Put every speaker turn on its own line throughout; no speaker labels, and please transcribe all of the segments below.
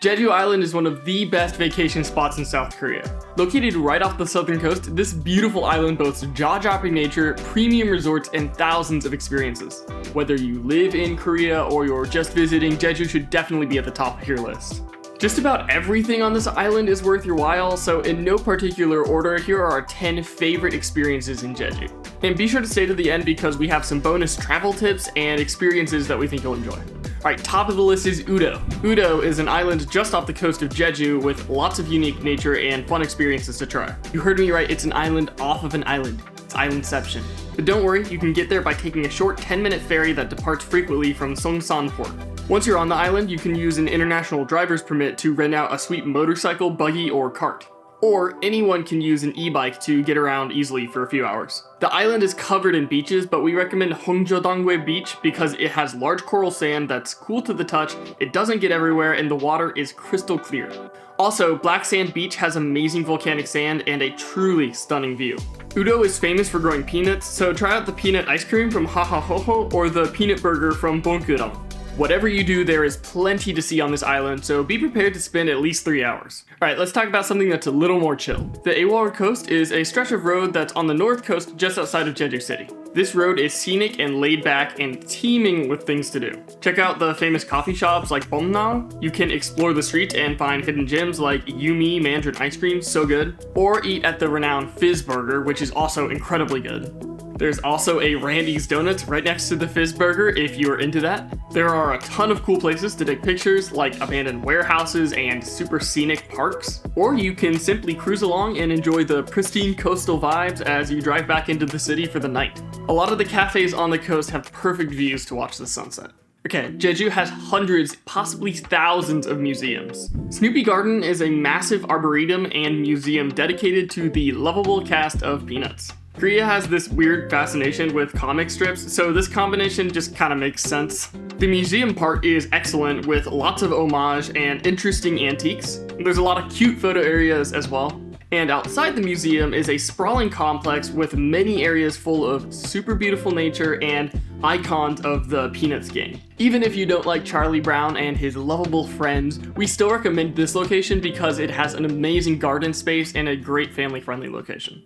Jeju Island is one of the best vacation spots in South Korea. Located right off the southern coast, this beautiful island boasts jaw-dropping nature, premium resorts, and thousands of experiences. Whether you live in Korea or you're just visiting, Jeju should definitely be at the top of your list. Just about everything on this island is worth your while, so in no particular order, here are our 10 favorite experiences in Jeju. And be sure to stay to the end because we have some bonus travel tips and experiences that we think you'll enjoy. Alright, top of the list is Udo. Udo is an island just off the coast of Jeju with lots of unique nature and fun experiences to try. You heard me right, it's an island off of an island. It's Islandception. But don't worry, you can get there by taking a short 10-minute ferry that departs frequently from Songsan Port. Once you're on the island, you can use an international driver's permit to rent out a sweet motorcycle, buggy, or cart. Or anyone can use an e-bike to get around easily for a few hours. The island is covered in beaches, but we recommend Hongjeodongwe Beach because it has large coral sand that's cool to the touch, it doesn't get everywhere, and the water is crystal clear. Also, Black Sand Beach has amazing volcanic sand and a truly stunning view. Udo is famous for growing peanuts, so try out the peanut ice cream from Hahahoho or the peanut burger from Bongkurang. Whatever you do, there is plenty to see on this island, so be prepared to spend at least 3 hours. Alright, let's talk about something that's a little more chill. The Aewol Coast is a stretch of road that's on the north coast just outside of Jeju City. This road is scenic and laid back and teeming with things to do. Check out the famous coffee shops like Bomnao. You can explore the streets and find hidden gems like Yumi Mandarin ice cream, so good. Or eat at the renowned Fizz Burger, which is also incredibly good. There's also a Randy's Donuts right next to the Fizz Burger if you are into that. There are a ton of cool places to take pictures like abandoned warehouses and super scenic parks. Or you can simply cruise along and enjoy the pristine coastal vibes as you drive back into the city for the night. A lot of the cafes on the coast have perfect views to watch the sunset. Okay, Jeju has hundreds, possibly thousands of museums. Snoopy Garden is a massive arboretum and museum dedicated to the lovable cast of Peanuts. Korea has this weird fascination with comic strips, so this combination just kind of makes sense. The museum part is excellent with lots of homage and interesting antiques. There's a lot of cute photo areas as well. And outside the museum is a sprawling complex with many areas full of super beautiful nature and icons of the Peanuts gang. Even if you don't like Charlie Brown and his lovable friends, we still recommend this location because it has an amazing garden space and a great family-friendly location.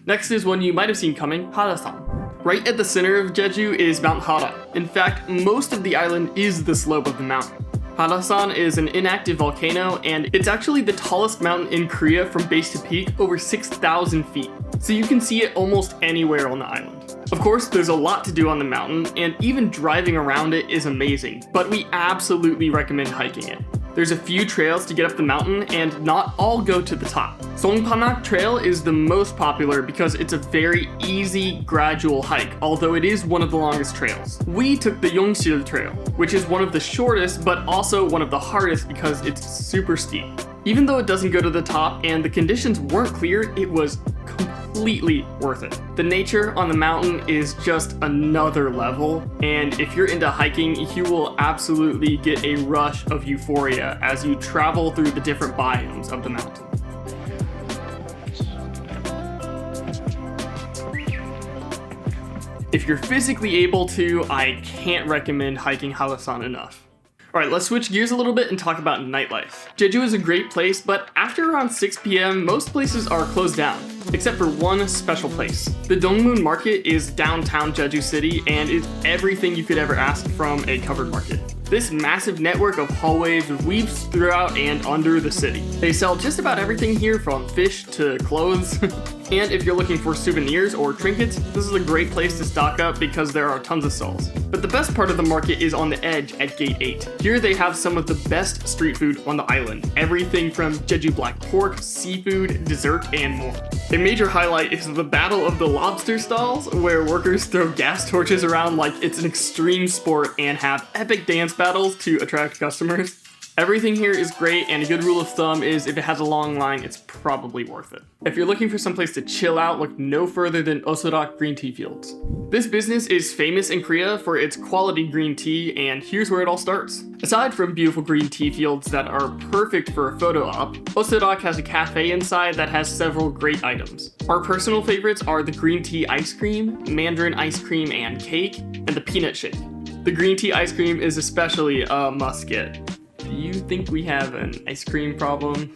Next is one you might have seen coming, Hallasan. Right at the center of Jeju is Mount Hara. In fact, most of the island is the slope of the mountain. Hallasan is an inactive volcano, and it's actually the tallest mountain in Korea from base to peak, over 6,000 feet. So you can see it almost anywhere on the island. Of course, there's a lot to do on the mountain, and even driving around it is amazing, but we absolutely recommend hiking it. There's a few trails to get up the mountain, and not all go to the top. Songpanak Trail is the most popular because it's a very easy, gradual hike, although it is one of the longest trails. We took the Yongsil Trail, which is one of the shortest, but also one of the hardest because it's super steep. Even though it doesn't go to the top and the conditions weren't clear, it was completely worth it. The nature on the mountain is just another level, and if you're into hiking, you will absolutely get a rush of euphoria as you travel through the different biomes of the mountain. If you're physically able to, I can't recommend hiking Hallasan enough. Alright, let's switch gears a little bit and talk about nightlife. Jeju is a great place, but after around 6 p.m., most places are closed down, except for one special place. The Dongmun Market is downtown Jeju City and is everything you could ever ask from a covered market. This massive network of hallways weaves throughout and under the city. They sell just about everything here from fish to clothes. And if you're looking for souvenirs or trinkets, this is a great place to stock up because there are tons of stalls. But the best part of the market is on the edge at Gate 8. Here they have some of the best street food on the island. Everything from Jeju black pork, seafood, dessert, and more. A major highlight is the Battle of the Lobster stalls, where workers throw gas torches around like it's an extreme sport and have epic dance battles to attract customers. Everything here is great, and a good rule of thumb is if it has a long line, it's probably worth it. If you're looking for someplace to chill out, look no further than Osulloc green tea fields. This business is famous in Korea for its quality green tea, and here's where it all starts. Aside from beautiful green tea fields that are perfect for a photo op, Osulloc has a cafe inside that has several great items. Our personal favorites are the green tea ice cream, mandarin ice cream and cake, and the peanut shake. The green tea ice cream is especially a must get. you think we have an ice cream problem?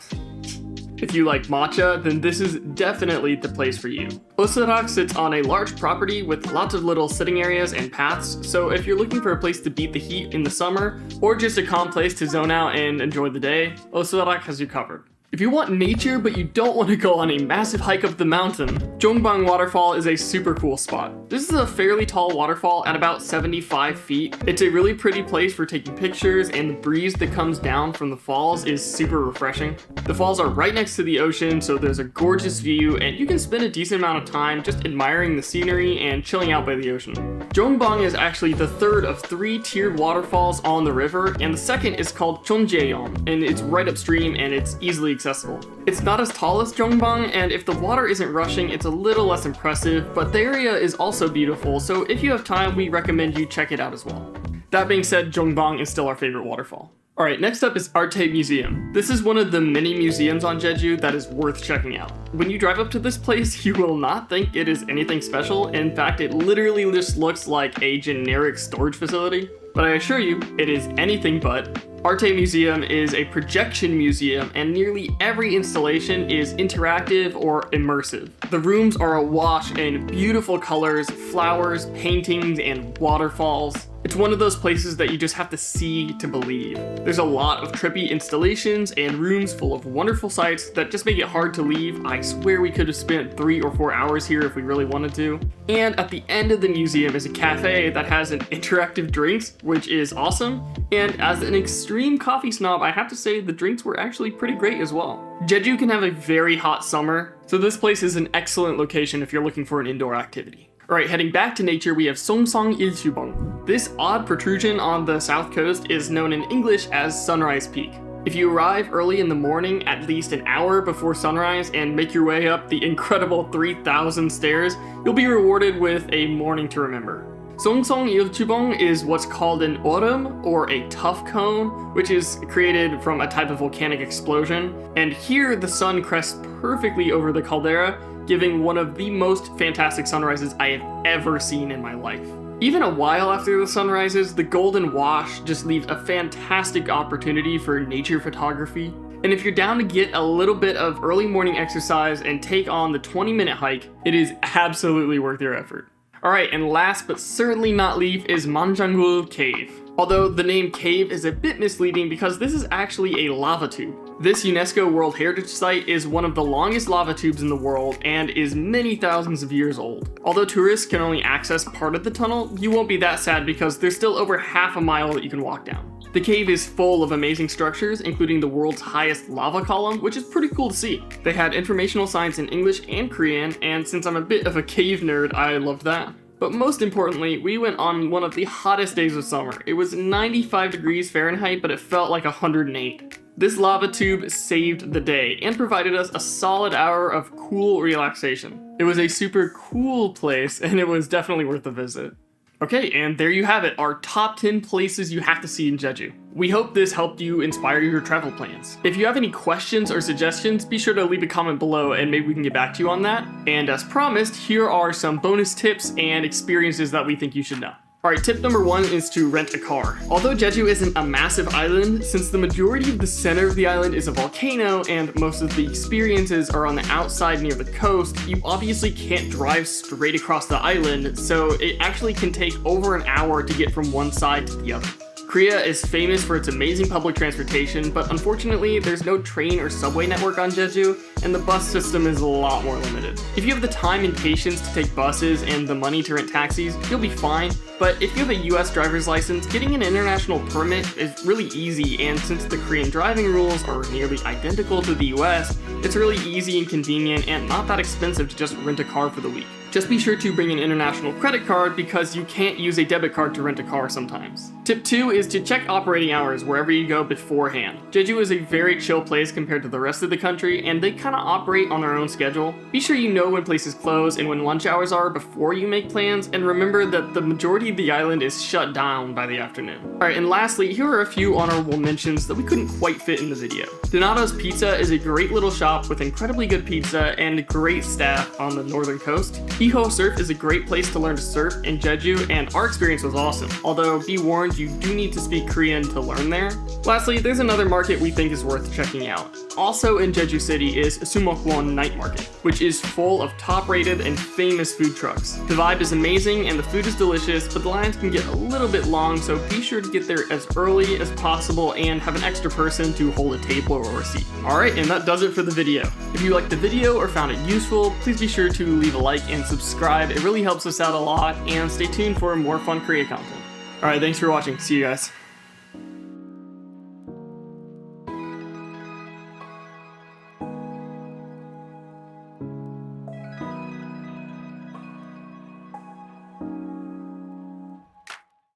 If you like matcha, then this is definitely the place for you. Osulloc sits on a large property with lots of little sitting areas and paths, so if you're looking for a place to beat the heat in the summer, or just a calm place to zone out and enjoy the day, Osulloc has you covered. If you want nature but you don't want to go on a massive hike up the mountain, Jeongbang Waterfall is a super cool spot. This is a fairly tall waterfall at about 75 feet. It's a really pretty place for taking pictures, and the breeze that comes down from the falls is super refreshing. The falls are right next to the ocean, so there's a gorgeous view, and you can spend a decent amount of time just admiring the scenery and chilling out by the ocean. Jeongbang is actually the third of 3 tiered waterfalls on the river, and the second is called Jeonjeon, and it's right upstream and it's easily accessible. It's not as tall as Jeongbang, and if the water isn't rushing, it's a little less impressive, but the area is also beautiful, so if you have time, we recommend you check it out as well. That being said, Jeongbang is still our favorite waterfall. Alright, next up is Arte Museum. This is one of the many museums on Jeju that is worth checking out. When you drive up to this place, you will not think it is anything special. In fact, it literally just looks like a generic storage facility. But I assure you, it is anything but. Arte Museum is a projection museum, and nearly every installation is interactive or immersive. The rooms are awash in beautiful colors, flowers, paintings, and waterfalls. It's one of those places that you just have to see to believe. There's a lot of trippy installations and rooms full of wonderful sights that just make it hard to leave. I swear we could have spent 3 or 4 hours here if we really wanted to. And at the end of the museum is a cafe that has an interactive drinks, which is awesome. And as an extreme coffee snob, I have to say the drinks were actually pretty great as well. Jeju can have a very hot summer, so this place is an excellent location if you're looking for an indoor activity. Alright, heading back to nature, we have Songsong Ilchubong. This odd protrusion on the south coast is known in English as Sunrise Peak. If you arrive early in the morning, at least an hour before sunrise, and make your way up the incredible 3,000 stairs, you'll be rewarded with a morning to remember. Songsong Ilchubong is what's called an orem, or a tuff cone, which is created from a type of volcanic explosion. And here the sun crests perfectly over the caldera, giving one of the most fantastic sunrises I have ever seen in my life. Even a while after the sun rises, the golden wash just leaves a fantastic opportunity for nature photography. And if you're down to get a little bit of early morning exercise and take on the 20-minute hike, it is absolutely worth your effort. Alright, and last but certainly not least is Manjanggul Cave. Although the name cave is a bit misleading because this is actually a lava tube. This UNESCO World Heritage Site is one of the longest lava tubes in the world and is many thousands of years old. Although tourists can only access part of the tunnel, you won't be that sad because there's still over half a mile that you can walk down. The cave is full of amazing structures, including the world's highest lava column, which is pretty cool to see. They had informational signs in English and Korean, and since I'm a bit of a cave nerd, I loved that. But most importantly, we went on one of the hottest days of summer. It was 95 degrees Fahrenheit, but it felt like 108. This lava tube saved the day and provided us a solid hour of cool relaxation. It was a super cool place, and it was definitely worth a visit. Okay, and there you have it, our top 10 places you have to see in Jeju. We hope this helped you inspire your travel plans. If you have any questions or suggestions, be sure to leave a comment below and maybe we can get back to you on that. And as promised, here are some bonus tips and experiences that we think you should know. Alright, tip number 1 is to rent a car. Although Jeju isn't a massive island, since the majority of the center of the island is a volcano and most of the experiences are on the outside near the coast, you obviously can't drive straight across the island, so it actually can take over an hour to get from one side to the other. Korea is famous for its amazing public transportation, but unfortunately there's no train or subway network on Jeju, and the bus system is a lot more limited. If you have the time and patience to take buses and the money to rent taxis, you'll be fine, but if you have a US driver's license, getting an international permit is really easy, and since the Korean driving rules are nearly identical to the US, it's really easy and convenient and not that expensive to just rent a car for the week. Just be sure to bring an international credit card because you can't use a debit card to rent a car sometimes. Tip 2 is to check operating hours wherever you go beforehand. Jeju is a very chill place compared to the rest of the country, and they kinda operate on their own schedule. Be sure you know when places close and when lunch hours are before you make plans, and remember that the majority of the island is shut down by the afternoon. Alright, and lastly, here are a few honorable mentions that we couldn't quite fit in the video. Donato's Pizza is a great little shop with incredibly good pizza and great staff on the northern coast. Iho Surf is a great place to learn to surf in Jeju, and our experience was awesome. Although, be warned, you do need need to speak Korean to learn there. Lastly, there's another market we think is worth checking out. Also in Jeju City is Sumokwon Night Market, which is full of top-rated and famous food trucks. The vibe is amazing and the food is delicious, but the lines can get a little bit long, so be sure to get there as early as possible and have an extra person to hold a table or a seat. Alright, and that does it for the video. If you liked the video or found it useful, please be sure to leave a like and subscribe. It really helps us out a lot, and stay tuned for more fun Korea content. Alright, thanks for watching. See you guys.